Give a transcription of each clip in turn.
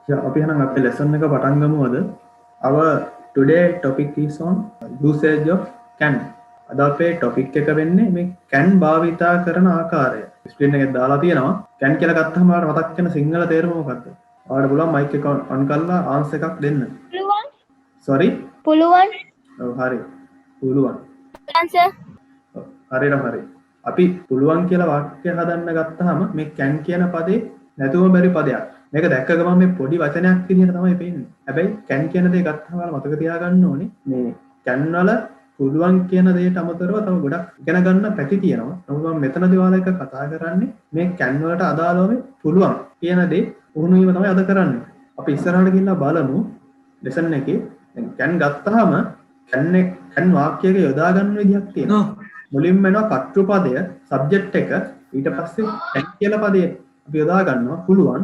Yeah, අපි එහෙනම් අපේ lesson එක පටන් ගමු අද. Our today topic is on usage of can. අද අපේ topic එක වෙන්නේ මේ can භාවිතා කරන ආකාරය. screen එකේ දාලා තියෙනවා. can කියලා ගත්තහම ඔයාලට මතක් වෙන සිංහල තේරුම මොකක්ද? ඔයාලට පුළුවන් mic එක on කරලා answer එකක් දෙන්න. පුළුවන්. Sorry? පුළුවන්. ඔව් හරි. පුළුවන්. answer. ඔව් හරියටම හරි. අපි පුළුවන් කියලා වාක්‍ය හදන්න ගත්තාම මේ can කියන පදේ නැතුවම බැරි පදයක්. මේක දැක්ක ගමන් මේ පොඩි වචනයක් විදිහට තමයි පේන්නේ. හැබැයි can කියන දේ ගත්තාම ඔයාලා මතක තියාගන්න ඕනේ මේ can වල පුළුවන් කියන දේට අමතරව තව ගොඩක් ඉගෙන ගන්න පැති තියෙනවා. නමුත් මම මෙතනදී ඔයාලා එක කතා කරන්නේ මේ can වලට අදාළව මේ පුළුවන් කියන දේ පුහුණු වීම තමයි අද කරන්නේ. අපි ඉස්සරහට ගිහිල්ලා බලමු lesson එකේ දැන් can ගත්තාම can වාක්‍යයක යොදා ගන්න විදිහක් තියෙනවා. මුලින්ම එනවා කර්තෘ පදය subject එක ඊට පස්සේ can කියලා පදේ අපි යොදා ගන්නවා පුළුවන්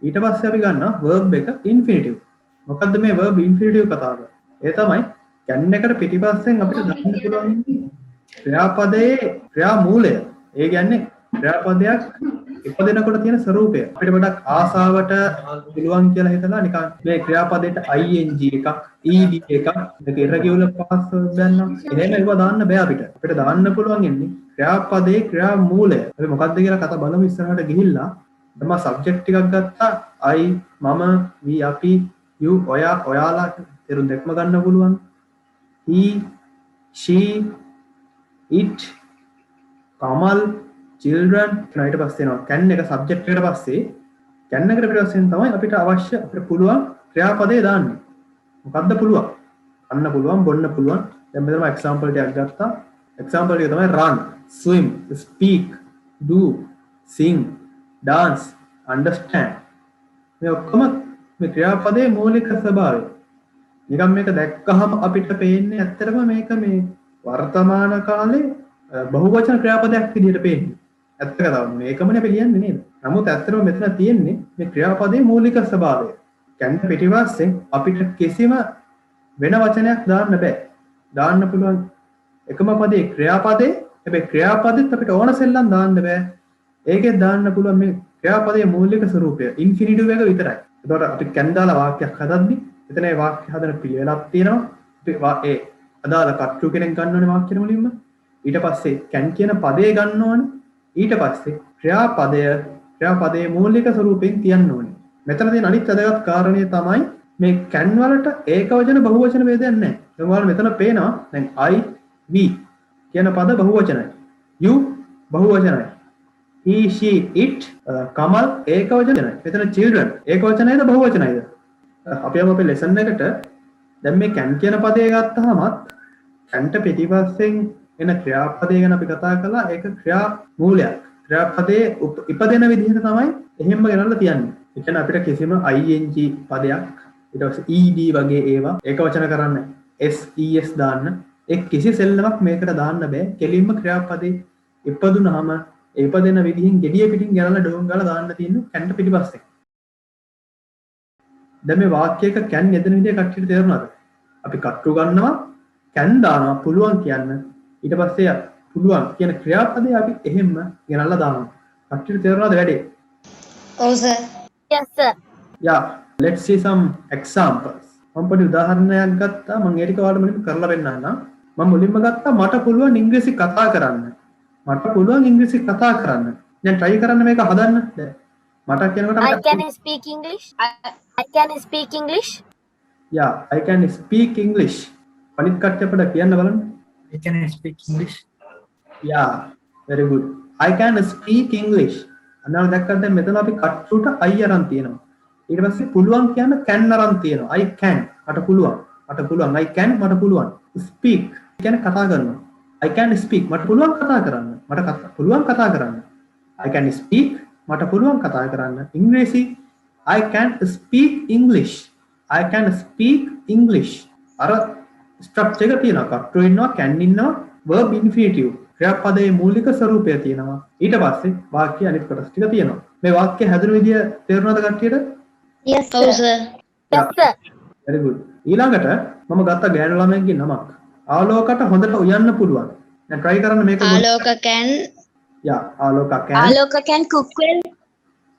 ඊට පස්සේ අපි ගන්නවා verb එක infinitive. මොකද්ද මේ verb infinitive කතාව? ඒ තමයි can එකට පිටිපස්සෙන් අපිට දාන්න පුළුවන් ක්‍රියාපදයේ ක්‍රියා මූලය. ඒ කියන්නේ ක්‍රියාපදයක් ඉපදෙනකොට තියෙන ස්වරූපය. අපිට ගොඩක් ආසාවට පුළුවන් කියලා හිතලා නිකන් මේ ක්‍රියාපදයට ing එකක් ed එකක් මේක irregular past verbs ගන්නවා. එහෙම ඒවා දාන්න බෑ අපිට. අපිට දාන්න පුළුවන් ඉන්නේ ක්‍රියාපදයේ ක්‍රියා මූලය. අපි මොකද්ද කියලා කතා බලමු ඉස්සරහට ගිහිල්ලා. තමයි සබ්ජෙක්ට් ටිකක් ගත්තා I මම we අපි you ඔයා ඔයාලා තේරුම් දෙකම ගන්න පුළුවන්. he she it Kamal children ඊට පස්සේ එනවා can එක සබ්ජෙක්ට් එකට පස්සේ can එකට පිටපස්සෙන් තමයි අපිට අවශ්‍ය අපිට පුළුවන් ක්‍රියාපදේ දාන්නේ. මොකද්ද පුළුවන්? අන්න පුළුවන් බොන්න පුළුවන්. දැන් මෙතන එක්සැම්පල් ටිකක් ගත්තා. එක්සැම්පල් එක තමයි run, swim, speak, do, sing, dance, understand. මේ ඔක්කොම මේ ක්‍රියාපදයේ මූලික ස්වභාවය. නිකම් මේක දැක්කහම අපිට පේන්නේ ඇත්තටම මේක මේ වර්තමාන කාලේ බහුවචන ක්‍රියාපදයක් විදිහට පේන්නේ. ඇත්ත කතාව මේකමනේ අපි ලියන්නේ නේද? නමුත් ඇත්තටම මෙතන තියෙන්නේ මේ ක්‍රියාපදයේ මූලික ස්වභාවය. can පිටිපස්සේ අපිට කිසිම වෙන වචනයක් දාන්න බෑ. දාන්න පුළුවන් එකම පදේ ක්‍රියාපදේ. හැබැයි ක්‍රියාපදෙත් අපිට ඕන සෙල්ලම් දාන්න බෑ. ඒකෙත් දාන්න පුළුවන් මේ ක්‍රියාපදයේ මූලික ස්වරූපය ඉන්ෆිනිටිව් එක විතරයි. එතකොට අපි can දාලා වාක්‍යයක් හදද්දි එතන ඒ වාක්‍ය හදන පිළිවෙලක් තියෙනවා. අපි ඒ අදාළ කර්තෘ කෙනෙක් ගන්න ඕනේ වාක්‍යෙ මුලින්ම. ඊට පස්සේ can කියන පදේ ගන්න ඕනේ. ඊට පස්සේ ක්‍රියාපදයේ මූලික ස්වරූපයෙන් තියන්න ඕනේ. මෙතන තියෙන අනිත් වැදගත් කාරණය තමයි මේ can වලට ඒකවචන බහුවචන ભેදයක් නැහැ. දැන් ඔයාලා මෙතන පේනවා දැන් I we කියන පද බහුවචනයි. you බහුවචනයි. he she it Kamal ඒකවචනයි. මෙතන children ඒකවචනයිද බහුවචනයිද? අපි යමු අපේ lesson එකට. දැන් මේ can කියන පදේ ගත්තාමත් canට පිටිපස්සෙන් එන ක්‍රියාපදේ ගැන අපි කතා කළා. ඒක ක්‍රියා මූලයක්. ක්‍රියාපදයේ ඉපදෙන විදිහට තමයි එහෙම්ම ගෙනල්ලා තියන්නේ. ඒ කියන්නේ අපිට කිසිම ing පදයක් ඊට පස්සේ ed වගේ ඒවා ඒකවචන කරන්න ses දාන්න ඒ කිසි සෙල්ලමක් මේකට දාන්න බෑ. කෙලින්ම ක්‍රියාපදේ ඉපදුනහම ඉපදෙන විදිහින් gediya පිටින් ගෙනල්ලා ඩෝන් ගාලා දාන්න තියෙන්නේ canට පිටිපස්සේ. දැන් මේ වාක්‍යයක can යෙදෙන විදිය කට්ටියට තේරුණාද? අපි කට්ටු ගන්නවා can දානවා පුළුවන් කියන්න. ඊට පස්සේ පුළුවන් කියන ක්‍රියාපදේ අපි එහෙම්ම ගෙනල්ලා දානවා. කට්ටියට තේරුණාද වැඩේ? ඔව් sir. yes sir. Yeah, let's see some examples. මම පොඩි උදාහරණයක් ගත්තා. මම ඒ ටික ඔයාලට මුලින්ම කරලා පෙන්නන්නම්. මම මුලින්ම ගත්තා මට පුළුවන් ඉංග්‍රීසි කතා කරන්න. මට පුළුවන් ඉංග්‍රීසි කතා කරන්න. දැන් try කරන්න මේක හදන්න. දැන් මට කියනකොට I can speak English. I can speak English. Yeah, I can speak English. අනිත් කට්ටිය අපිට කියන්න බලන්න. I can speak English. Yeah, very good. I can speak English. අන්න දැක්කද දැන් මෙතන අපි කට්ටුට I අරන් තියෙනවා. ඊට පස්සේ පුළුවන් කියන can අරන් තියෙනවා. I can මට පුළුවන්. I can මට පුළුවන්. Speak කියන්නේ කතා කරනවා. I can speak මට පුළුවන් කතා කරන්න. පුළුවන් කතා කරන්න. I can speak මට පුළුවන් කතා කරන්න. ඉංග්‍රීසි I can speak English. I can speak English. අර ස්ට්‍රක්චර් එක තියෙනවා. කට්ටු ඉන්නවා, can ඉන්නවා, verb infinitive. ක්‍රියාපදයේ මූලික ස්වරූපය තියෙනවා. ඊට පස්සේ වාක්‍ය අනිත් කොටස් ටික තියෙනවා. මේ වාක්‍ය හැදුණු විදිය තේරුණාද කට්ටියට? yes sir. ඔව් sir. yes sir. very good. ඊළඟට මම ගත්ත ගෑනු ළමයෙක්ගේ නමක්. ආලෝකට හොඳට උයන්න පුළුවන්. දැන් try කරන්න මේක. ආලෝක can. yeah, ආලෝක can. ආලෝක can cook well.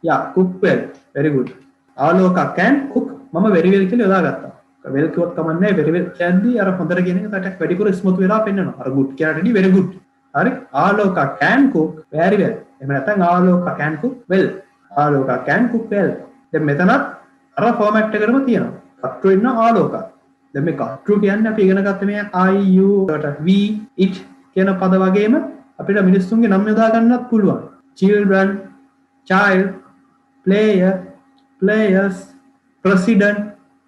yeah, cook well. very good. ආලෝකා can cook මම very well කියලා යොදාගත්තා. well කිව්වත් කමන්නේ very well කියද්දී අර හොඳට කියන එක ටක් වැඩිපුර ස්මූත් වෙලා පෙන්නනවා. අර good කියනටදී very good. හරි ආලෝකා can cook very well. එහෙම නැත්නම් ආලෝකා can cook well. ආලෝකා can cook well. දැන් මෙතනත් අර ෆෝමැට් එකකටම තියෙනවා. කට්ටු ඉන්න ආලෝකා. දැන් මේ කට්ටු කියන්නේ අපි ඉගෙන ගත්ත මේ I U we it කියන පද වගේම අපිට මිනිස්සුන්ගේ නම් යොදා ගන්නත් පුළුවන්. children, child, player, players, president,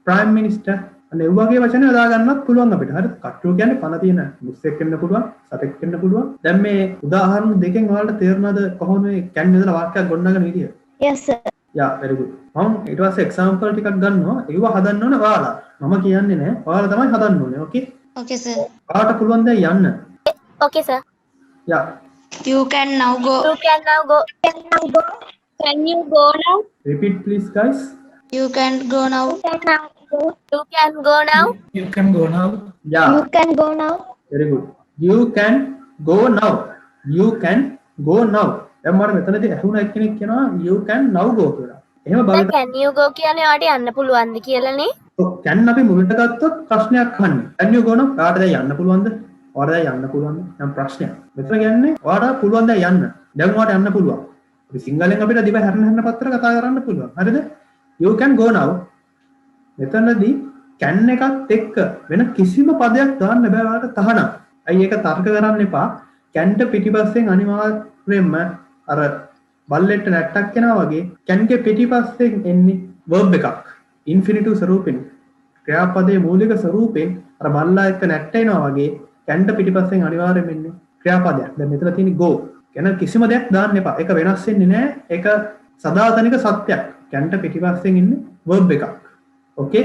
prime minister අනේ වගේ වචන යොදා ගන්නත් පුළුවන් අපිට. හරිද? කට්ටු කියන්නේ පණ තියෙන මුස්සෙක් වෙන්න පුළුවන්, සතෙක් වෙන්න පුළුවන්. දැන් මේ උදාහරණ දෙකෙන් ඔයාලට තේරෙනවද කොහොමද මේ can යොදලා වාක්‍යයක් ගොඩනගන විදිය? Yes, sir. Yeah, very good. මම ඊට පස්සේ example ටිකක් ගන්නවා. ඒව හදන්න ඕනේ ඔයාලා. මම කියන්නේ නෑ. ඔයාලා තමයි හදන්න ඕනේ. Okay? Okay, sir. ඔයාලට පුළුවන් දැන් යන්න. Okay, sir. Yeah. You can now go. You can now go. Can you go now? Repeat please guys. You can go now. You can go now. You can go now. Yeah. You can go now. Very good. You can go now. You can go now. දැන් මම මෙතනදී අහුණ එක්කෙනෙක් කියනවා you can now go කියලා. එහෙම Sir, බලන්න. can you go කියන්නේ ඔයාට යන්න පුළුවන්ද කියලානේ? can අපි මුලට ගත්තොත් ප්‍රශ්නයක් අහන්නේ. can you go now? ඔයාට දැන් යන්න පුළුවන්ද? ඔයාට දැන් යන්න පුළුවන්ද? නම් ප්‍රශ්නයක්. මෙතන කියන්නේ ඔයාට පුළුවන් දැන් යන්න. දැන් ඔයාට යන්න පුළුවන්. අපි සිංහලෙන් අපිට දිව හැරෙන්න පත්‍ර කතා කරන්න පුළුවන්. හරිද? you can go now. මෙතනදී can එකත් එක්ක වෙන කිසිම පදයක් දාන්න බෑ ඔයාලට තහනම්. අයි ඒක තර්ක කරන්න එපා. can ට පිටිපස්සෙන් අනිවාර්යයෙන්ම අර බල්ලෙට නැට්ටක් යනවා වගේ can ගේ පිටිපස්සෙන් එන්නේ verb එකක්. infinitive ස්වරූපෙන්. ක්‍රියාපදයේ මූලික ස්වරූපෙන් අර බල්ලා එක්ක නැට්ට එනවා වගේ can ට පිටිපස්සෙන් අනිවාර්යයෙන්ම එන්නේ ක්‍රියාපදයක්. දැන් මෙතන තියෙන්නේ go. කියන කිසිම දෙයක් දාන්න එපා. ඒක වෙනස් වෙන්නේ නැහැ. ඒක සදාතනික සත්‍යයක්. can ට පිටිපස්සෙන් ඉන්නේ verb එකක්. ඕකේ?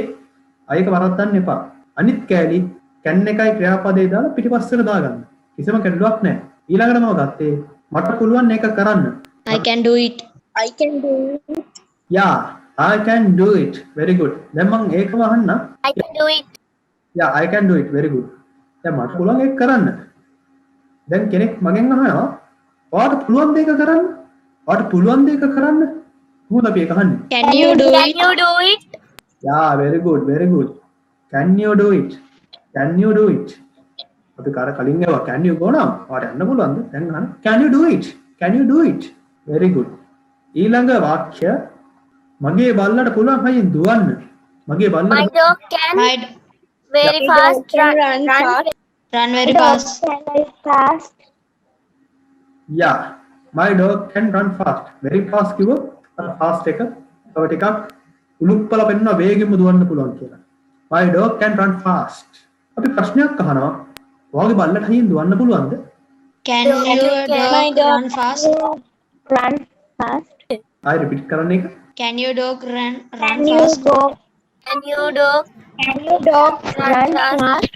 අයක වරද්දන්න එපා. අනිත් කෑලි can එකයි ක්‍රියාපදේ දාලා පිටිපස්සට දාගන්න. කිසිම ගැටලුවක් නැහැ. ඊළඟට මම ගත්තේ මට පුළුවන් මේක කරන්න. I can do it. I can do it. Yeah, I can do it. Very good. දැන් මම ඒකම අහන්න. I can do it. Yeah, I can do it. Very good. දැන් මට පුළුවන් ඒක කරන්න. දැන් කෙනෙක් මගෙන් අහනවා ඔයාට පුළුවන් දෙයක කරන්න? ඔයාට පුළුවන් දෙයක කරන්න? කොහොමද අපි ඒක අහන්නේ? Can you do Can it? you do it? Yeah, very good, very good. Can you do it? Can you do it? අපි කලින් ඒවා can you go now? ඔයාට යන්න පුළුවන්ද? දැන් අහන්න. Can you do it? Can you do it? Very good. ඊළඟ වාක්‍ය මගේ බල්ලට පුළුවන් හයියෙන් දුවන්න. මගේ My බල්ලට dog can My very My fast dog can run fast. run very fast. Can very fast. yeah, my dog can run fast. Very fast කිව්වොත් අර fast එක තව ටිකක් උලුප්පල පෙන්වන වේගෙම දුවන්න පුළුවන් කියලා. My dog can run fast. අපි ප්‍රශ්නයක් අහනවා. ඔයාගේ බල්ලට හයියෙන් දුවන්න පුළුවන්ද? Can Can your my dog dog run fast? Run fast. ආයෙ රිපීට් කරන්න එක. Can your dog run Can you fast? go? Can you dog? Can you dog run fast?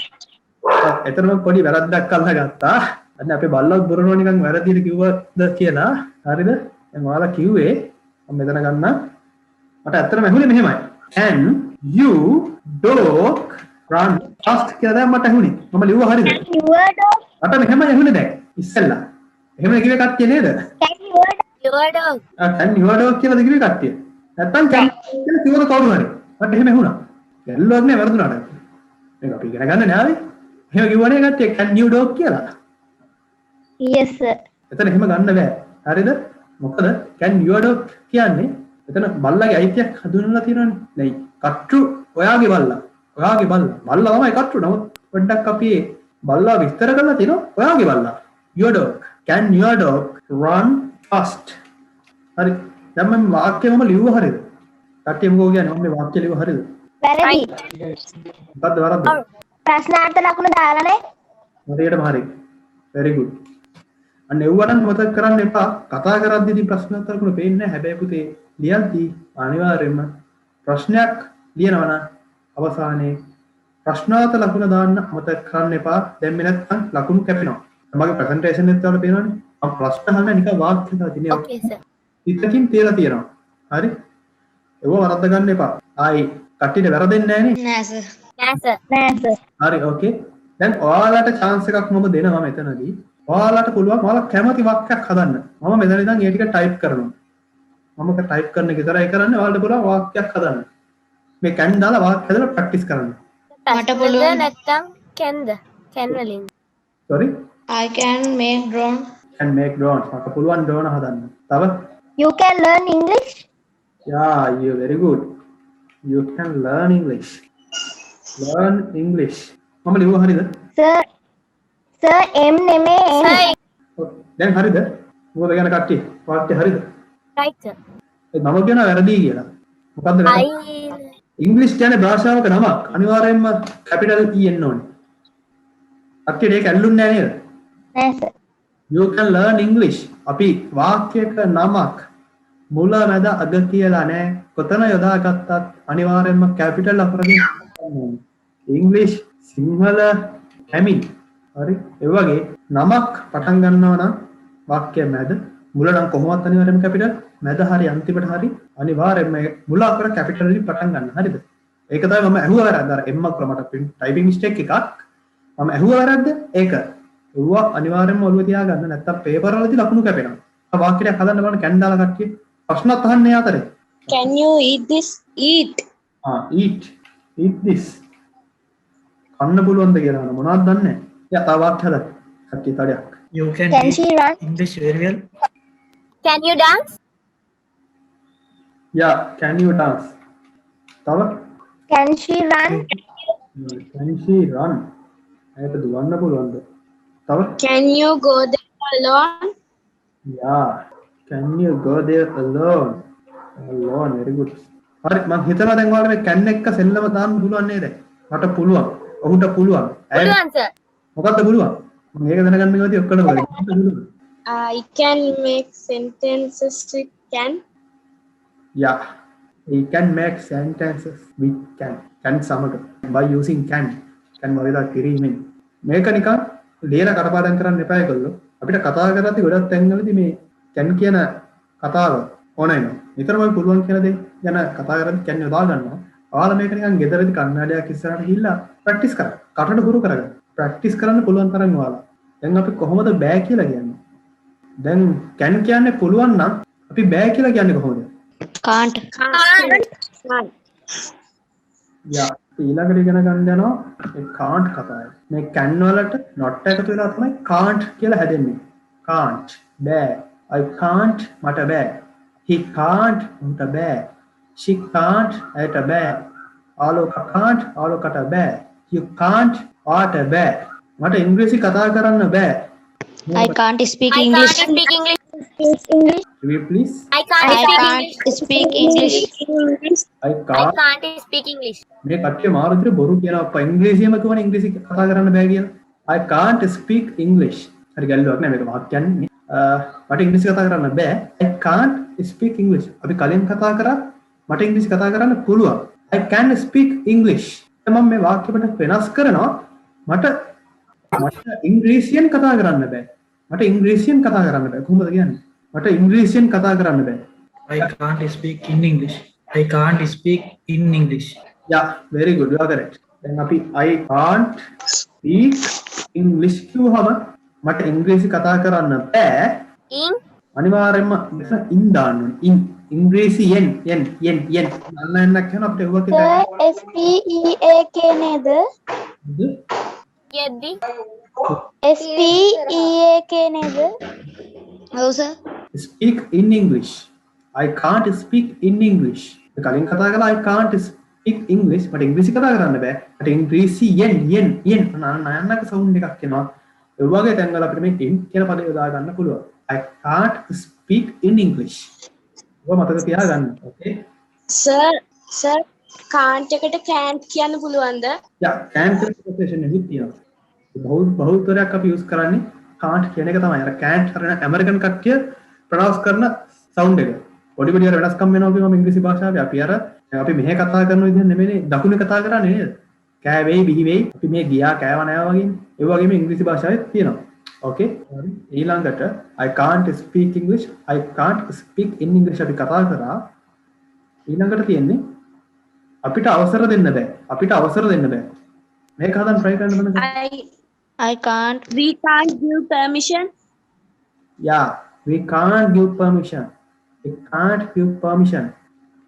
එතරම් පොඩි වැරද්දක් අල්ලා ගත්තා. අන්න අපේ බල්ලක් දුරනවා නිකන් වැරදිට කිව්වද කියලා. හරිද? දැන් ඔයාලා කිව්වේ මම මෙතන ගන්න. මට ඇත්තටම ඇහුනේ මෙහෙමයි. Can you dog run fast කියලා දැන් මට ඇහුනේ. මම ලිව්වා හරිද? Your dog? මට මෙහෙම ඇහුනේ දැන් ඉස්සෙල්ලා. එහෙම කිව්වේ කට්ටිය නේද? Can your dog? can your dog කියලා කිව්වේ කට්ටිය. නැත්තම් can කියලා කිව්වද කවුරු හරි? මට එහෙම ඇහුණා. ගැල්ලුවක් නේ වැරදුනාට. මේක අපි ඉගෙන ගන්න නෑනේ. එහෙම කිව්වනේ කට්ටිය can you dog කියලා. Yes, sir. එතන එහෙම ගන්න බෑ. හරිද? මොකද can your dog කියන්නේ එතන බල්ලාගේ අයිතියක් හඳුන්වලා තියෙනවානේ. නෑ. කට්ටු ඔයාගේ බල්ලා. ඔයාගේ බල්ලා. බල්ලා තමයි කට්ටු. නමුත් පොඩ්ඩක් අපි බල්ලා විස්තර කරලා තිනවා ඔයාගේ බල්ලා. Your dog. Can your dog run fast? හරි. දැන් මම වාක්‍යයම ලියුවා හරිද? කට්ටිය මොකෝ කියන්නේ? මම මේ වාක්‍ය ලියුවා හරිද? වැරදි. මොකද්ද වරද්ද? ප්‍රශ්නාර්ථ ලකුණු දාලානේ. හරියටම හරි. very good. අන්න එව්වනම් මතක කරන්න එපා. කතා කරද්දී ප්‍රශ්න අතරකුණ පේන්නේ නැහැ. හැබැයි පුතේ ලියද්දී අනිවාර්යයෙන්ම ප්‍රශ්නයක් ලියනවා නම් අවසානයේ ප්‍රශ්නාර්ථ ලකුණ දාන්න මතක කරන්න එපා. දැන් මේ නැත්තම් ලකුණු කැපෙනවා. මගේ ප්‍රසන්ටේෂන් එකත් වල පේනවනේ. මම ප්‍රශ්න අහන්න නිකන් වාක්‍ය දාලා දිනේ. Okay, sir. ඉතකින් තියලා තියෙනවා. හරි? ඒව වරද්ද ගන්න එපා. ආයි කට්ටියට වැරදෙන්නේ නැහැ නේ. Nah, sir. Nෑ, sir. නෑ, sir. හරි ඕකේ. දැන් ඔයාලට chance එකක් මම දෙනවා මෙතනදී. ඔයාලට පුළුවන් ඔයාලා කැමති වාක්‍යයක් හදන්න. මම මෙතන ඉඳන් ඒ ටික ටයිප් කරනවා. මම ටයිප් කරන එක විතරයි කරන්නේ ඔයාලට පුළුවන් වාක්‍යයක් හදන්න මේ can දාලා වාක්‍ය හදලා ප්‍රැක්ටිස් කරන්න මට පුළුවන්. නැත්තම් canද can වලින් sorry I can make drone. can make drones මට පුළුවන් drone හදන්න තව you can learn English yeah you very good you can learn English මම ලියුවා හරියද sir M නෙමේ දැන් හරියද මොකද කියන කට්ටිය වාක්‍ය හරියද right sir මම කියන වැරදි කියලා මොකද්ද I ඉංග්‍රීසි කියන්නේ භාෂාවක නමක් අනිවාර්යයෙන්ම කැපිටල් E එන්න ඕනේ අක්කේ ඒක ඇල්ලුන්නේ නැහැ නේද නෑ sir you can learn English අපි වාක්‍යයක නමක් මුල මැද අග කියලා නෑ කොතන යොදාගත්තත් අනිවාර්යයෙන්ම කැපිටල් අකුරකින් ඕනේ ඉංග්‍රීසි සිංහල හැමින් හරි ඒ වගේ නමක් පටන් ගන්නවා නම් වාක්‍ය මැද මුල නම් කොහොමවත් අනිවාර්යයෙන්ම කැපිටල් මැද හරි අන්තිමට හරි අනිවාර්යයෙන්ම මුල අකුර කැපිටල් වලින් පටන් ගන්න හරිද ඒක තමයි මම අහුවා වැරද්ද අර M අකුර මට ටයිපින් මිස්ටේක් එකක් මම අහුවා වැරද්ද ඒක ඒවා අනිවාර්යයෙන්ම ඔළුවේ තියාගන්න නැත්තම් පේපර් වලදී ලකුණු කැපෙනවා වාක්‍යයක් හදන්න බලන්න කැන් දාලා කට්ටිය ප්‍රශ්නත් අහන්නේ අතරේ can you eat this eat eat this කන්න පුළුවන්ද කියලා අහන මොනවද දන්නේ නැහැ යා තව වාක්‍ය හදන්න කට්ටිය තඩයක් You can Can read she run? English very well. can you dance යා can you dance තව can she run can she run ඒක දුවන්න පුළුවන්ද තව can you go there alone yeah can you go there alone very good හරි මම හිතනවා දැන් ඔයාලට මේ can එක සෙල්ලම දාන්න පුළුවන් නේද මට පුළුවන් ඔහුට පුළුවන් පුළුවන් sir මොකද්ද පුළුවන් මම ඒක දැනගන්න ගියොත් ඔක්කොම පුළුවන් I can make sentences with can yeah we can make sentences with can සමග by using can වලදා කිරීමෙන් මේක නිකන් ලියලා කටපාඩම් කරන්න එපා ඒගොල්ලෝ අපිට කතා කරද්දී ගොඩක් තැන්වලදී මේ can කියන කතාව ඕන වෙනවා නිතරම පුළුවන් කියන දේ ගැන කතා කරද්දී can යොදා ගන්නවා ඔයාලා මේක නිකන් ගෙදරදී කන්නඩයක් ඉස්සරහට ගිහිල්ලා ප්‍රැක්ටිස් කරන්න කටට හුරු කරගන්න ප්‍රැක්ටිස් කරන්න පුළුවන් තරම් ඔයාලා දැන් අපි කොහොමද බෑ කියලා කියන්නේ දැන් can කියන්නේ පුළුවන් නම් අපි බෑ කියලා කියන්නේ කොහොමද Can't. යා ඊළඟට ඉගෙන ගන්න යනවා ඒ can't කතාවයි මේ can වලට not එකතු වෙලා තමයි can't කියලා හැදෙන්නේ can't බෑ I can't මට බෑ he can't උන්ට බෑ she can't ඇයට බෑ ආලෝක can't ආලෝකට බෑ you can't ආට බෑ මට ඉංග්‍රීසි කතා කරන්න බෑ I can't speak English. speak English will you please I can't I can't speak English. I can't can't speak English මේ කට්ටිය මාරු විදිහට බොරු කියනවා අප්පා ඉංග්‍රීසියෙම කියවන ඉංග්‍රීසි කතා කරන්න බෑ කියලා I can't speak English හරි ගැල්ලුවක් නෑ මේක වාක්‍යයක් නේ මට ඉංග්‍රීසි කතා කරන්න බෑ I can't speak English අපි කලින් කතා කරා මට ඉංග්‍රීසි කතා කරන්න පුළුවන් I can speak English මම මේ වාක්‍ය පිටක වෙනස් කරනවා මට ඉංග්‍රීසියෙන් කතා කරන්න බෑ මට ඉංග්‍රීසියෙන් කතා කරන්න බෑ කොහොමද කියන්නේ මට ඉංග්‍රීසියෙන් කතා කරන්න බෑ I can't speak in English. I can't speak in English. yeah very good you are correct දැන් අපි I can't speak English කිව්වම මට ඉංග්‍රීසි කතා කරන්න බෑ in අනිවාර්යයෙන්ම මෙතන in දාන්න ඕනේ in ඉංග්‍රීසියෙන් yen අන්නන්නක් කරන අපිට ඒවා sir SPEAK නේද යද්දි SPEAK නේද ඔව් sir. speak in English I can't speak in English කලින් කතා කළා I can't speak English මට ඉංග්‍රීසි කතා කරන්න බෑ මට ඉංග්‍රීසියෙන් yen නන්නක සවුන්ඩ් එකක් එනවා ඒ වගේ තැන්වල අපිට මේ in කියන පදේ යොදා ගන්න පුළුවන් I can't speak in English ඔබ මතක තියාගන්න okay sir can't එකට can't කියන්න පුළුවන්ද yeah can't කියන ප්‍රොෆෙෂන් එකක් තියෙනවා බහුතරයක් අපි යූස් කරන්නේ can't කියන එක තමයි අර can't හරන ඇමරිකන් කට්ටිය ප්‍රොනවුන්ස් කරන සවුන්ඩ් එක පොඩි පොඩි අර වෙනස්කම් වෙනවා කියවම ඉංග්‍රීසි භාෂාවේ අපි මෙහෙ කතා කරන විදිහ නෙමෙයි දකුණේ කතා කරන්නේ නේද කෑ වෙයි බිහි වෙයි අපි මේ ගියා කෑව නෑ වගේ ඒ වගේම ඉංග්‍රීසි භාෂාවේ තියෙනවා okay ඊළඟට I can't speak English I can't speak in English අපි කතා කරා ඊළඟට තියෙන්නේ අපිට අවසර දෙන්න බෑ මේක හදන්න try කරන්න බලන්න I can't. we can't give permission yeah we can't give permission it can't give permission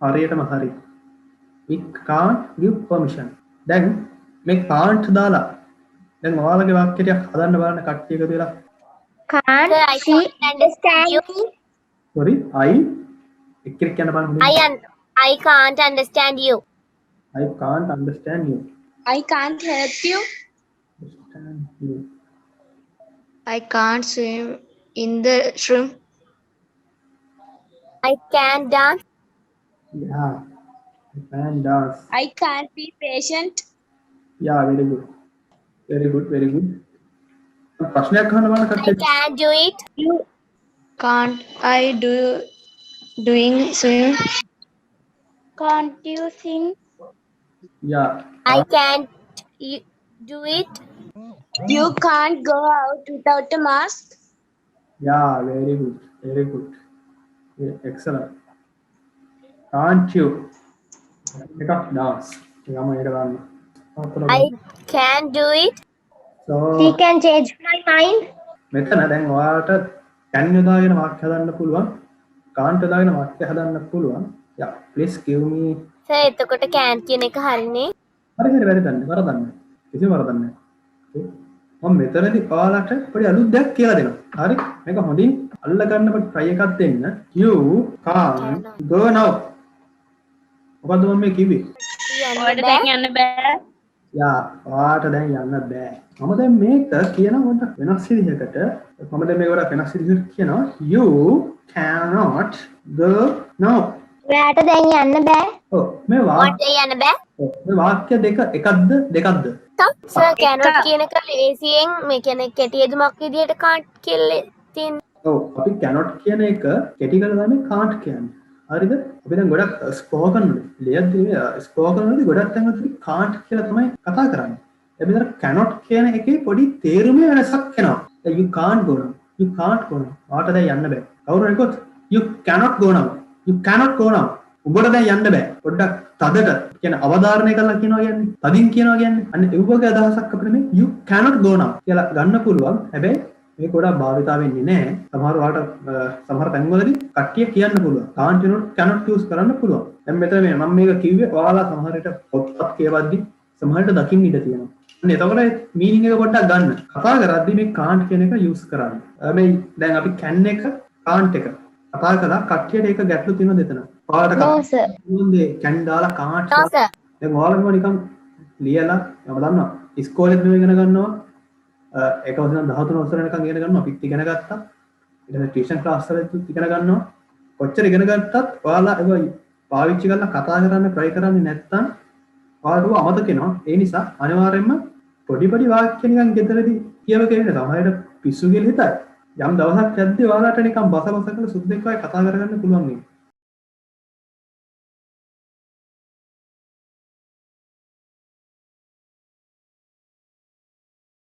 හරියටම හරි it can't give permission දැන් මේ can't දාලා දැන් ඔයාලගේ වාක්‍ය ටිකක් හදන්න බලන්න කට්ටිය එකතු වෙලා Can't Sir, I she can't understand you. sorry I එක්කෙනෙක් කියන්න බලන්න I can't understand you. I can't understand you I can't help you. understand you I can't swim in the swim. I can't dance. yeah I can dance I can't be patient. yeah very good ප්‍රශ්නයක් අහන්න බලන්න I කට්ටිය can't do it. Can't I doing swim? can't you sing? yeah I can't do it. You can't go out without a mask. yeah very good yeah, excellent can't you එකක් dance එකම එක දාන්න I can't do it. so She can change my mind. මෙතන දැන් ඔයාලට can යොදාගෙන වාක්‍ය හදන්න පුළුවන් can't යොදාගෙන වාක්‍ය හදන්න පුළුවන් yeah please give me Sir, එතකොට can't කියන එක හරිනේ. හරි වරදන්නේ කිසිම වරදක් නැහැ okay මම මෙතනදී ඔයාලට පොඩි අලුත් දෙයක් කියලා දෙනවා හරි මේක හොඳින් අල්ල ගන්න පොඩි try එකක් දෙන්න you can't go now මොකද්ද මම මේ කිව්වේ යන්න බෑ. යා ඔයාට දැන් යන්න බෑ මම දැන් මේක කියන පොඩ්ඩක් වෙනස් විදිහකට මම දැන් මේක වඩා වෙනස් විදිහකට කියනවා you cannot go now ඔයාට දැන් යන්න බෑ. ඔව් මේ What යන්න බෑ. වාක්‍ය දෙක එකක්ද Sir, cannot කියන එක ලේසියෙන් මේ කියන්නේ කෙටි යෙදුමක් විදියට can't කියලා තියෙන. ඔව් අපි cannot කියන එක කෙටි කරලා දාන්නේ can't කියන්නේ හරිද අපි දැන් ගොඩක් ස්පෝකන් ලියද්දී ස්පෝකන් වලදී ගොඩක් තැන් වලදී can't කියලා තමයි කතා කරන්නේ ඒ විතර cannot කියන එකේ පොඩි තේරුමේ වෙනසක් එනවා you can't go now ඔයාට දැන් යන්න බෑ කවුරු හරි කිව්වොත් you cannot go now උඹට දැන් යන්න බෑ පොඩ්ඩක් තදට කියන අවධාරණය කරලා කියනවා කියන්නේ තදින් කියනවා කියන්නේ අන්න ඒ වගේ අදහසක් අපිට මේ you cannot go now කියලා ගන්න පුළුවන් හැබැයි මේක ගොඩාක් භාවිතා වෙන්නේ නැහැ. සමහර ඔයාලට සමහර තැන්වලදී කට්ටිය කියන්න පුළුවන්. can't you not cannot use කරන්න පුළුවන්. දැන් මෙතන මේ මම මේක කිව්වේ ඔයාලා සමහර විට පොත්පත් කියවද්දි සමහරට දකින්න ඉඩ තියෙනවා. අන්න එතකොට මීනින් එක පොඩ්ඩක් ගන්න. කතා කරද්දි මේ can't කියන එක use කරන්න. හැබැයි දැන් අපි can එක can't එක කතා කළා කට්ටියට ඒක ගැටලු තියෙනවද එතන? ඔයාලට No sir. මොන්දේ can දාලා can't No, sir. දැන් ඔයාලම නිකන් ලියලා මම දන්නවා ඉස්කෝලේත් මේ ඉගෙන ගන්නවා ඒක වගේ 13 වසර වෙනකන් ඉගෙන ගන්නවා අපිත් ඉගෙන ගත්තා ඊට පස්සේ ටියුෂන් ක්ලාස් වලත් ඉගෙන ගන්නවා කොච්චර ඉගෙන ගත්තත් ඔයාලා ඒක පාවිච්චි කරලා කතා කරන්න try කරන්නේ නැත්නම් ඔයාලට අමතක වෙනවා ඒ නිසා අනිවාර්යයෙන්ම පොඩි වාක්‍ය නිකන් ගෙදරදී කියව කියන්නේ සමහරවිට පිස්සු කියලා හිතයි යම් දවසක් යද්දී ඔයාලට නිකන් බස කරලා සුද්දෙක් වගේ කතා කරගන්න පුළුවන් නේ